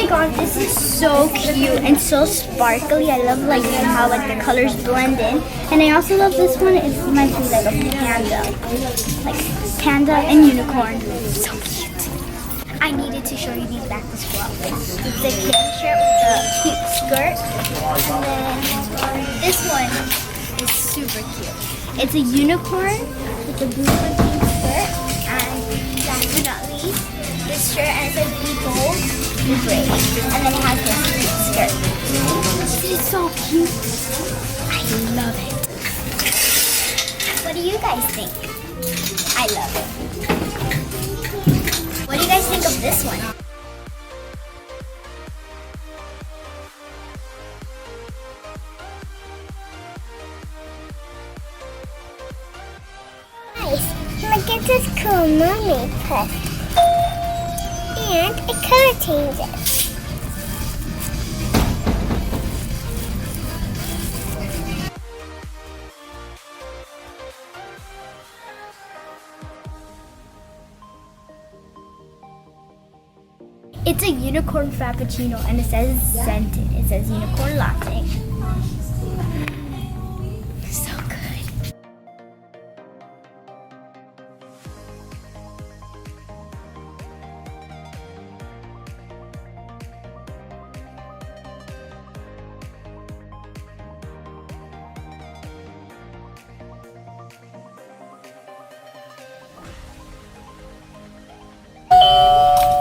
my god, this is so cute and so sparkly. I love like how like the colors blend in. And I also love this one. It reminds me like of panda. Like panda and unicorn. So cute. I needed to show you these back to school outfits. It's a kid shirt with a cute skirt. And then this one is super cute. It's a unicorn with a blue and pink skirt. And last but not least, this shirt, and it says be bold, be brave. And then it has this cute skirt. This is so cute. I love it. What do you guys think? I love it. What do you guys think of this one? Guys, look at this cool mermaid purse. And it color changes. It's a unicorn frappuccino and it says scented. It says unicorn latte. So good.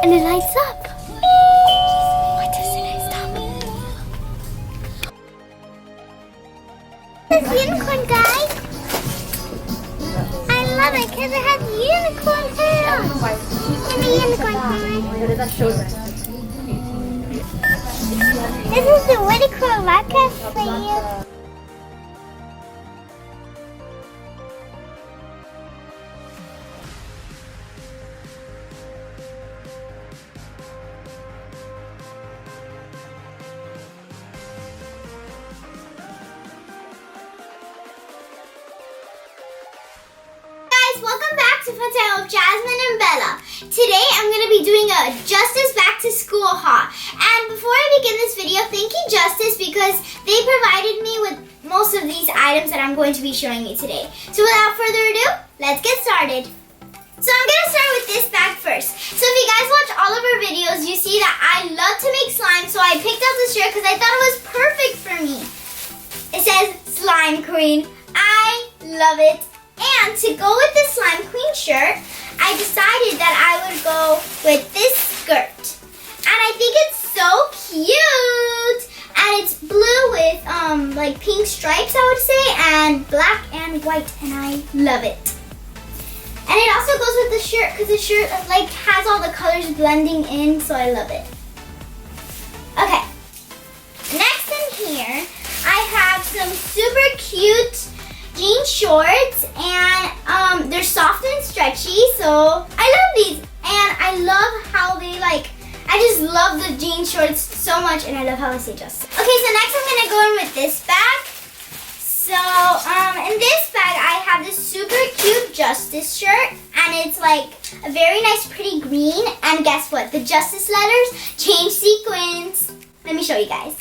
And it lights up. Why doesn't it stop? This unicorn guy. I love it because it has unicorn hair. And a unicorn hair. This is the really cool necklace for you. Welcome back to Untitled Jasmine and Bella. Today I'm going to be doing a Justice Back to School haul. And before I begin this video, thank you Justice because they provided me with most of these items that I'm going to be showing you today. So without further ado, let's get started. So I'm going to start with this bag first. So if you guys watch all of our videos, you see that I love to make slime, so I picked out this shirt because I thought it was perfect for me. It says Slime Queen. I love it. And to go with the Slime Queen shirt, I decided that I would go with this skirt. And I think it's so cute. And it's blue with like pink stripes, I would say, and black and white, and I love it. And it also goes with the shirt because the shirt like has all the colors blending in, so I love it. Okay. Next in here, I have some super cute jean shorts, and they're soft and stretchy, so I love these. And I love how they I just love the jean shorts so much, and I love how they say Justice. Okay, so next I'm gonna go in with this bag. So in this bag I have this super cute Justice shirt, and it's like a very nice pretty green, and guess what? The Justice letters change sequins. Let me show you guys.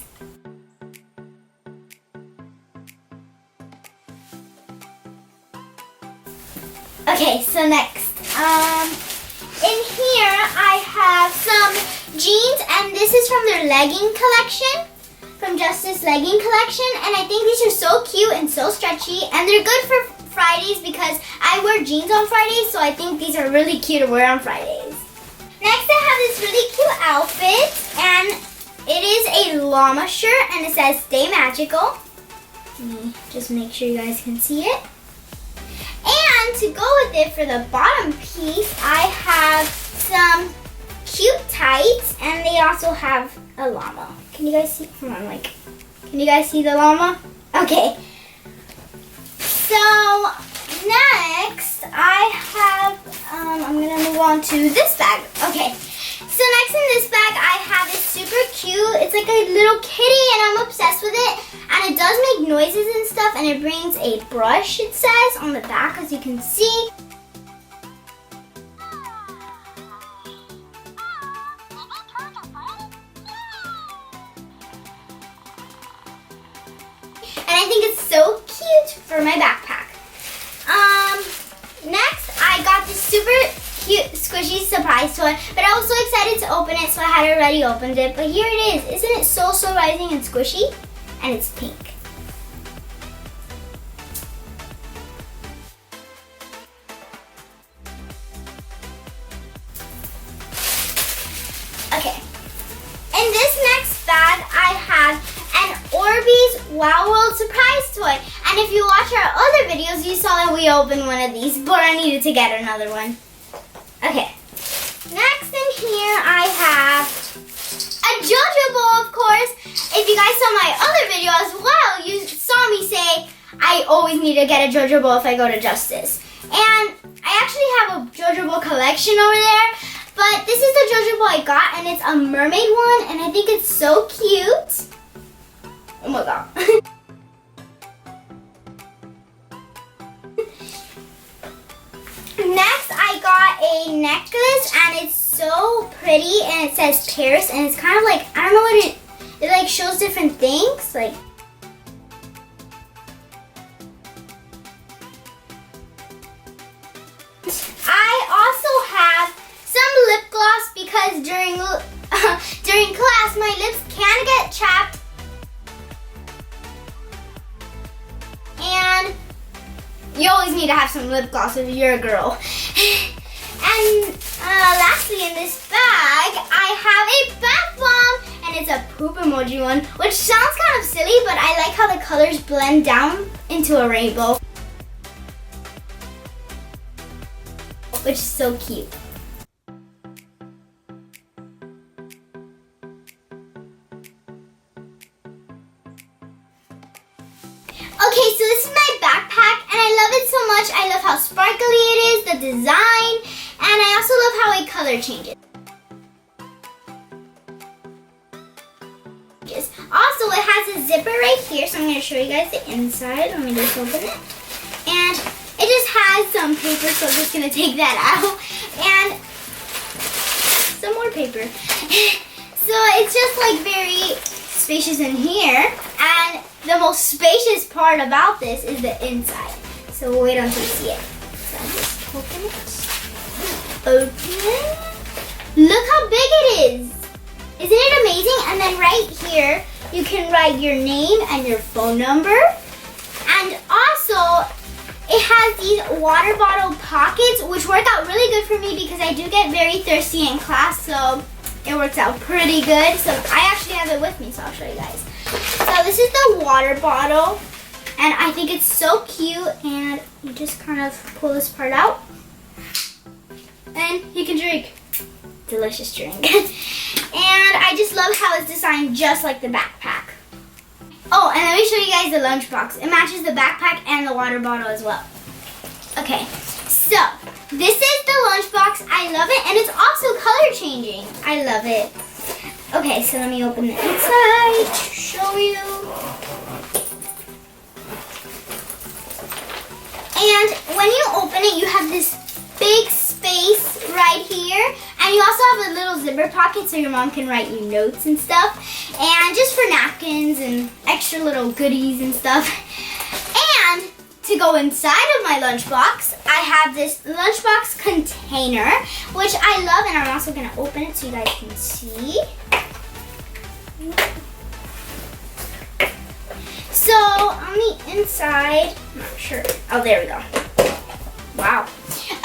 Okay, so next, in here I have some jeans, and this is from their legging collection, from Justice legging collection, and I think these are so cute and so stretchy, and they're good for Fridays because I wear jeans on Fridays, so I think these are really cute to wear on Fridays. Next I have this really cute outfit, and it is a llama shirt, and it says Stay Magical. Let me just make sure you guys can see it. And to go with it for the bottom piece, I have some cute tights, and they also have a llama. Can you guys see? Hold on, can you guys see the llama? Okay. So next I have, I'm gonna move on to this bag. Okay. So next in this bag I have this super cute, it's like a little kitty, and I'm obsessed with it. And it does make noises and stuff, and it brings a brush, it says, on the back, as you can see. think it's so cute for my backpack. Next, I got this super cute squishy surprise toy, but I was so excited to open it, so I had already opened it. But here it is. Isn't it so surprising and squishy? And it's pink. Okay. In this next bag, I have an Orbeez Wow World surprise toy. And if you watch our other videos, you saw that we opened one of these, but I needed to get another one. Okay. Next in here, I have a JoJo bowl, of course. If you guys saw my other video as well, you saw me say I always need to get a JoJo bowl if I go to Justice. And I actually have a JoJo bowl collection over there. But this is the JoJo bowl I got, and it's a mermaid one, and I think it's so cute. Oh my god. Next, I got a necklace, and it's so pretty, and it says Paris, and it's kind of like, I don't know what it like shows different things, like. I also have some lip gloss because during class my lips can get chapped, and you always need to have some lip gloss if you're a girl. And lastly, in this bag I have a bath bomb, and it's a poop emoji one, which sounds kind of silly, but I like how the colors blend down into a rainbow, which is so cute. Okay, so this is my backpack, and I love it so much. I love how sparkly it is, the design, and I also love how it color changes. Also, it has a zipper right here, so I'm going to show you guys the inside. Let me just open it. And it just has some paper, so I'm just going to take that out. And some more paper. So it's just like very spacious in here. And the most spacious part about this is the inside. So wait until you see it. So I'll just open it. Open it. Look how big it is. Isn't it amazing? And then right here, you can write your name and your phone number. And also, it has these water bottle pockets, which work out really good for me because I do get very thirsty in class. So it works out pretty good. So I actually have it with me, so I'll show you guys. So this is the water bottle, and I think it's so cute, and you just kind of pull this part out, and you can drink. Delicious drink. And I just love how it's designed just like the backpack. Oh, and let me show you guys the lunchbox. It matches the backpack and the water bottle as well. Okay, so this is the lunchbox. I love it, and it's also color changing. I love it. Okay, so let me open the inside to show you. And when you open it, you have this big space right here. And you also have a little zipper pocket so your mom can write you notes and stuff. And just for napkins and extra little goodies and stuff. And to go inside of my lunchbox, I have this Lunchbox Container, which I love, and I'm also going to open it so you guys can see. So on the inside, I'm not sure. Oh, there we go. Wow.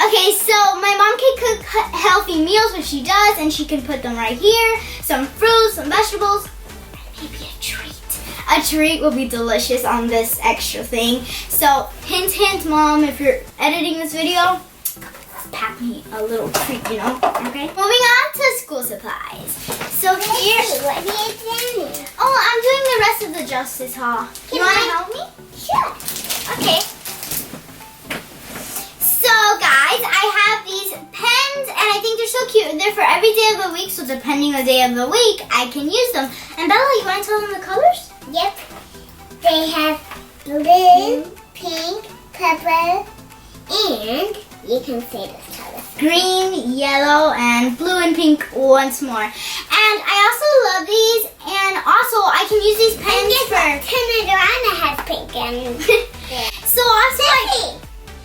Okay, so my mom can cook healthy meals, which she does, and she can put them right here. Some fruits, some vegetables, and maybe a treat. A treat will be delicious on this extra thing. So hint, hint, Mom, if you're editing this video, pack me a little treat, you know? Okay. Moving on to school supplies. So here. What are you doing? Oh, I'm doing the rest of the Justice haul. You want to help me? Sure. Okay. So guys, I have these pens, and I think they're so cute. They're for every day of the week, so depending on the day of the week, I can use them. And Bella, you want to tell them the colors? Yep. They have blue, pink, purple, and you can say this color. green, yellow, and blue and pink once more. And I also love these, and also I can use these pens for... Tanarana has pink and... So also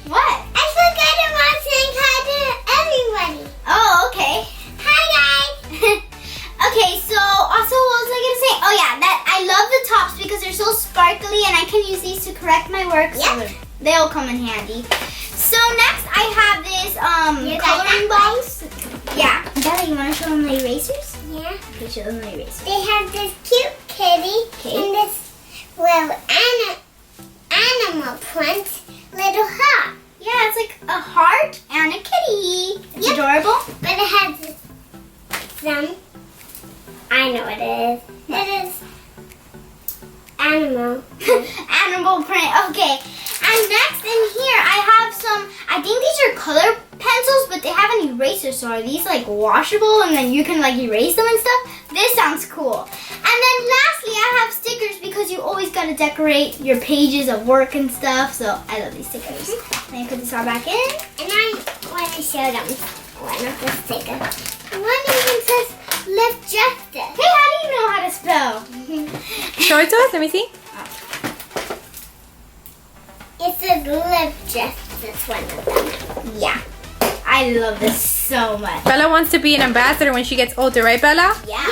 what? I forgot about saying hi to everybody. Oh, okay. Hi guys. Okay, so also what was I gonna say? Oh yeah, that I love the tops because they're so sparkly, and I can use these to correct my work. Yep. So they'll come in handy. So next I have this coloring box. Yeah. Bella, you wanna show them the erasers? Yeah. Okay, show them the erasers. They have this cute kitty and this little animal print little heart. Yeah, it's like a heart and a kitty. It's adorable. But it has some... I know what it is. It is animal. Animal print. Okay. And next in here, I have some, I think these are color pencils, but they have an eraser. So are these like washable and then you can like erase them and stuff? This sounds cool. And then lastly, I have stickers because you always got to decorate your pages of work and stuff. So I love these stickers. Let me put this all back in. And I want to show them one of the stickers. One even says Live Justice. Hey, how do you know how to spell? Show it to us. Let me see. It says Live Justice, one of them. Yeah. I love this so much. Bella wants to be an ambassador when she gets older, right, Bella? Yeah.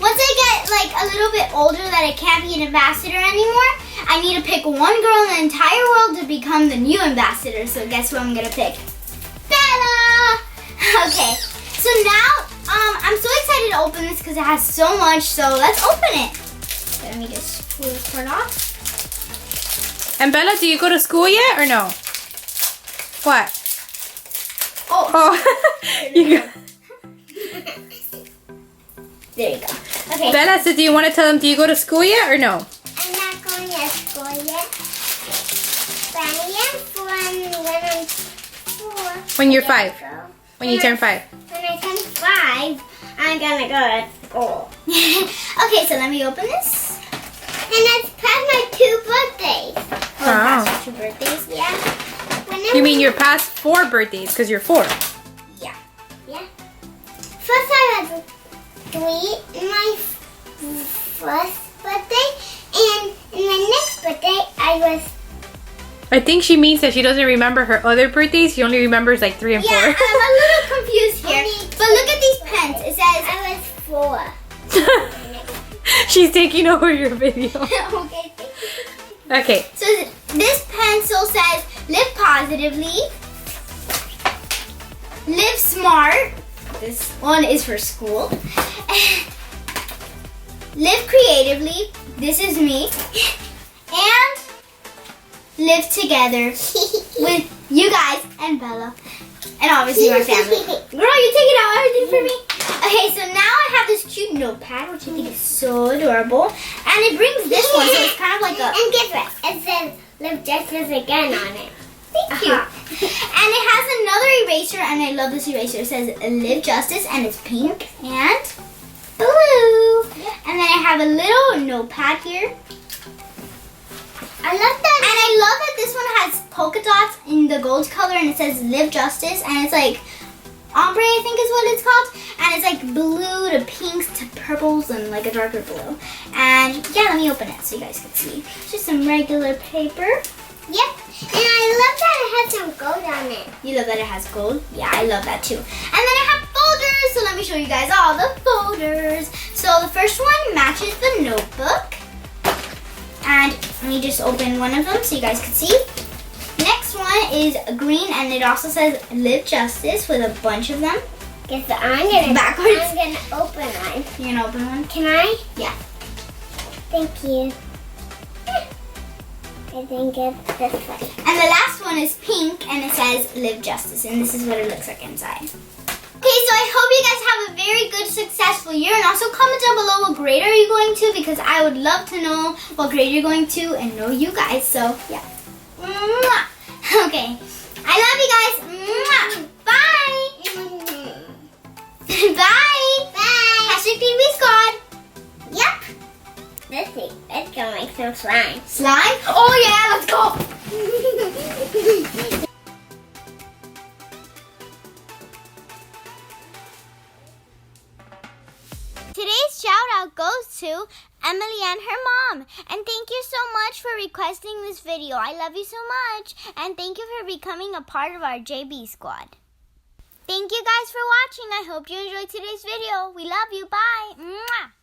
Once I get like a little bit older that I can't be an ambassador anymore, I need to pick one girl in the entire world to become the new ambassador. So guess who I'm gonna pick? Bella! Okay. So now, I'm so excited to open this because it has so much. So let's open it. Let me just pull this part off. And Bella, do you go to school yet or no? What? Oh. You go. There you go. Okay. Bella, so do you want to tell them, do you go to school yet or no? I'm not going to school yet. But I am when I'm 4. When you're 5. So When you turn 5. when I turn 5, I'm going to go to school. Okay, so let me open this. And it's past my 2 birthdays. Oh, past your 2 birthdays. Yeah. You mean your past 4 birthdays because you're 4. Yeah. Yeah. First I was 3 in my first birthday, and in my next birthday I was... I think she means that she doesn't remember her other birthdays. She only remembers like 3 and 4. Yeah, I'm a little confused here. But look at these pens. It says I was 4. She's taking over your video. Okay. Okay. So this pencil says live positively, live smart. This one is for school. Live creatively. This is me. And live together with you guys and Bella. And obviously my family. Girl, you're taking out everything for me. Okay, so now I have this cute notepad, which I think is so adorable. And it brings this one, so it's kind of like a... And guess what? It says Live Justice again on it. Thank you. And it has another eraser, and I love this eraser. It says Live Justice, and it's pink and blue. And then I have a little notepad here. I love that. And I love that this one has polka dots in the gold color, and it says Live Justice, and it's like ombre, I think is what it's called. And it's like blue to pinks to purples and like a darker blue. And yeah, let me open it so you guys can see. It's just some regular paper. Yep. And I love that it has some gold on it. You love that it has gold? Yeah, I love that too. And then I have folders, so let me show you guys all the folders. So the first one matches the notebook. And let me just open one of them so you guys can see. Next one is green, and it also says Live Justice with a bunch of them. Guess what? I'm gonna open one. You're gonna open one? Can I? Yeah. Thank you. I think it's this one. And the last one is pink, and it says Live Justice, and this is what it looks like inside. Okay, so I hope you guys have a very good, successful year, and also comment down below what grade are you going to, because I would love to know what grade you're going to and know you guys. So yeah. Mwah. Okay, I love you guys. Mwah. Bye. Bye. Bye. #TV Squad. Yep. Let's go make some slime. Slime? Oh yeah, let's go. Today's shout out goes to Emily and her mom. And thank you so much for requesting this video. I love you so much. And thank you for becoming a part of our JB squad. Thank you guys for watching. I hope you enjoyed today's video. We love you. Bye. Mwah.